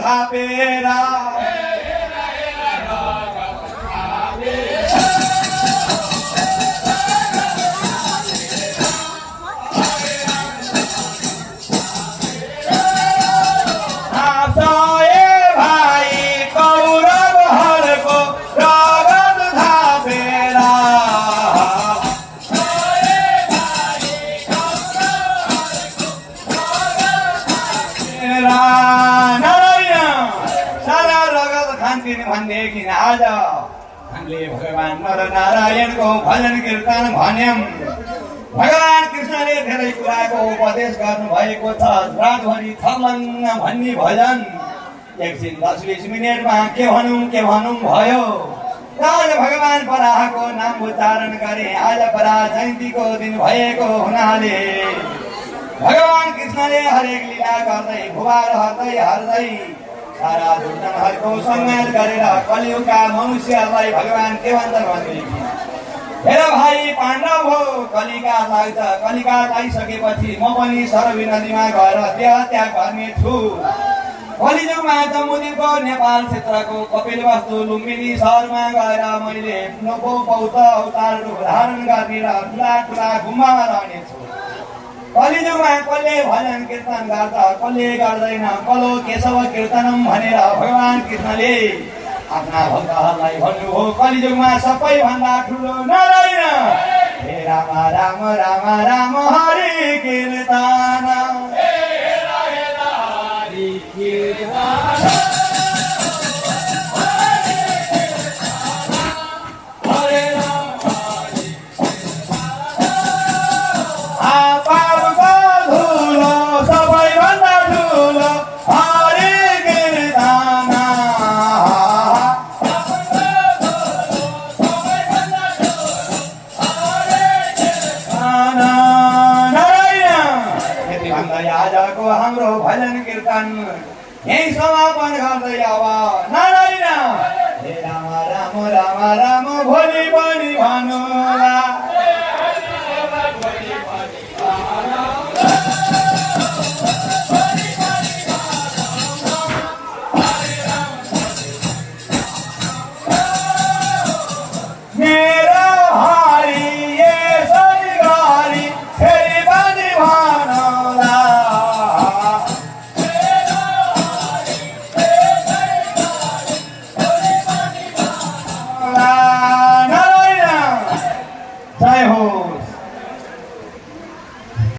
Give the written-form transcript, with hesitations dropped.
थापेर भनेदेखि आज हामीले भगवान नरनारायणको भजन कीर्तन भन्यौं। भगवान कृष्णले धेरै कुराको उपदेश गर्नु भएको छ। रातभरि थर्लङ्ग भन्ने भजन एकछिन 10-20 मिनेटमा के भनौं भयो। आज भगवान बराहको नाम उच्चारण गरे। आज बराह जयन्तीको दिन भएको हुनाले भगवान कृष्णले हरेक लीला गर्दै भुवार हर्दै सारा दुर्जनहरूको संहार गरेर कलियुगका मनुष्यहरूलाई भगवान के भन्छन् भनेदेखि हेर भाइ पाण्डव हो, कलिकाल लाग्छ। कलिकाल आइसकेपछि म पनि सरवी नदीमा गएर देह त्याग गर्ने छु। कलियुगमा जम्बुद्वीपको नेपाल क्षेत्रको कपिलवस्तु लुम्बिनी सहरमा गएर मैले बौद्ध अवतार रूप धारण गर्ने र ठुला गुम्बामा रहने छु। कलियुगमा कसले भजन कीर्तन गर्छ, कसले गर्दैन, कलो केशव कीर्तनम भनेर भगवान कृष्णले आफ्ना भक्तहरूलाई भन्नुभयो। कलियुगमा सबैभन्दा ठुलो नारायण हे राम राम राम राम हरि कीर्तन हरि कीर्तन हाम्रो भजन कीर्तन यही समापन गर्दै अब नारायण हे राम राम राम राम भोलि पनि भन्नुला।